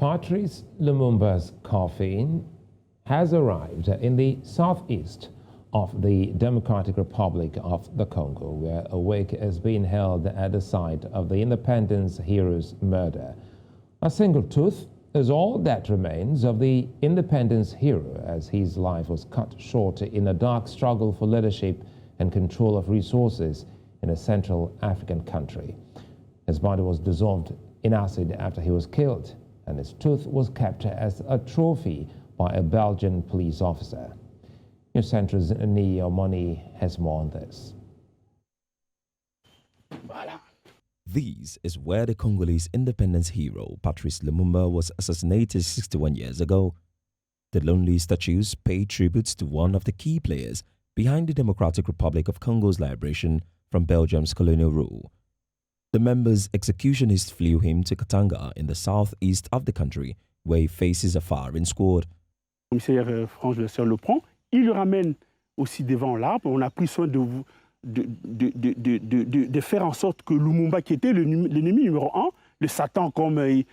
Patrice Lumumba's coffin has arrived in the southeast of the Democratic Republic of the Congo, where a wake is being held at the site of the independence hero's murder. A single tooth is all that remains of the independence hero, as his life was cut short in a dark struggle for leadership and control of resources in a Central African country. His body was dissolved in acid after he was killed, and his tooth was kept as a trophy by a Belgian police officer. News Centre's Niyi Omoniyi has more on this. This is where the Congolese independence hero Patrice Lumumba was assassinated 61 years ago. The lonely statues pay tributes to one of the key players behind the Democratic Republic of Congo's liberation from Belgium's colonial rule. The member's executionist flew him to Katanga in the southeast of the country, where he faces a firing squad. Le commissaire Franche le prend, il le ramène aussi devant l'arbre. On a pris soin de faire en sorte que Lumumba, qui était l'ennemi numéro 1, le Satan comme les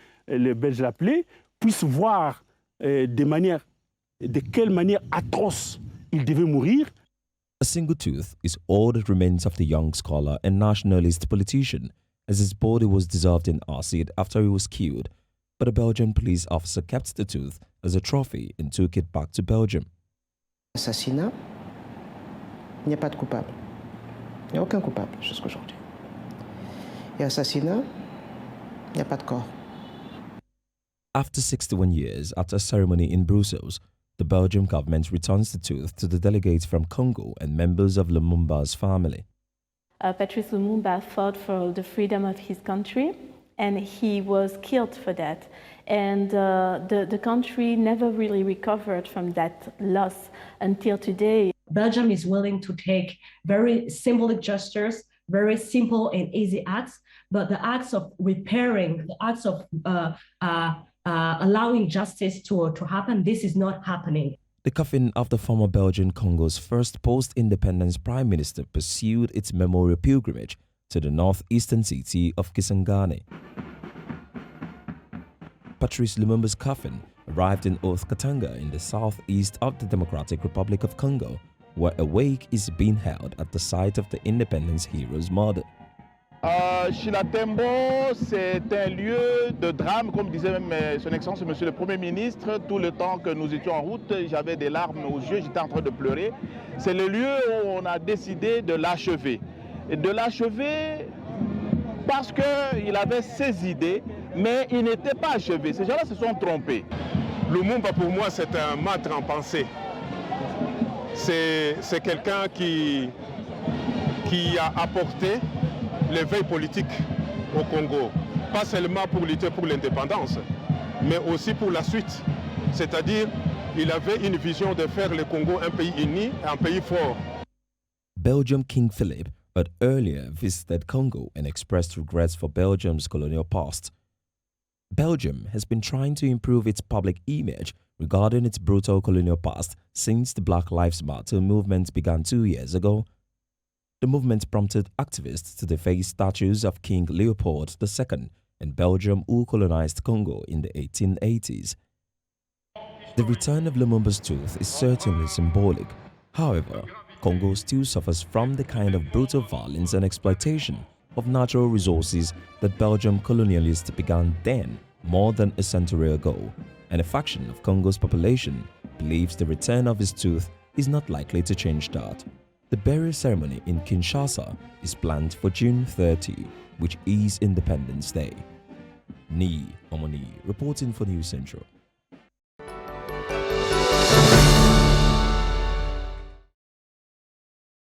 Belges l'appelaient, puisse voir de quelle manière atroce il devait mourir. A single tooth is all that remains of the young scholar and nationalist politician, as his body was dissolved in acid after he was killed, but a Belgian police officer kept the tooth as a trophy and took it back to Belgium. Assassinat, il n'y a pas de coupable. Il n'y a aucun coupable jusqu'aujourd'hui. Et assassinat, il n'y a pas de corps. After 61 years, at a ceremony in Brussels, the Belgian government returns the tooth to the delegates from Congo and members of Lumumba's family. Patrice Lumumba fought for the freedom of his country, and he was killed for that. And the country never really recovered from that loss until today. Belgium is willing to take very symbolic gestures, very simple and easy acts, but the acts of repairing, the acts of allowing justice to happen, this is not happening. The coffin of the former Belgian Congo's first post-independence prime minister pursued its memorial pilgrimage to the northeastern city of Kisangani. Patrice Lumumba's coffin arrived in Katanga in the southeast of the Democratic Republic of Congo, where a wake is being held at the site of the independence hero's murder. Chilatembo, c'est un lieu de drame, comme disait même son Excellence Monsieur le Premier ministre. Tout le temps que nous étions en route, j'avais des larmes aux yeux, j'étais en train de pleurer. C'est le lieu où on a décidé de l'achever. Et de l'achever parce qu'il avait ses idées, mais il n'était pas achevé. Ces gens-là se sont trompés. Lumumba, pour moi, c'est un maître en pensée. C'est quelqu'un qui a apporté l'éveil politique au Congo, pas seulement pour lutter pour l'indépendance, mais aussi pour la suite. C'est-à-dire, il avait une vision de faire le Congo un pays uni, un pays fort. Belgium King Philip had earlier visited Congo and expressed regrets for Belgium's colonial past. Belgium has been trying to improve its public image regarding its brutal colonial past since the Black Lives Matter movement began 2 years ago. The movement prompted activists to deface statues of King Leopold II in Belgium, who colonized Congo in the 1880s. The return of Lumumba's tooth is certainly symbolic. However, Congo still suffers from the kind of brutal violence and exploitation of natural resources that Belgian colonialists began then, more than a century ago, and a fraction of Congo's population believes the return of his tooth is not likely to change that. The burial ceremony in Kinshasa is planned for June 30, which is Independence Day. Niyi Omoniyi reporting for News Central.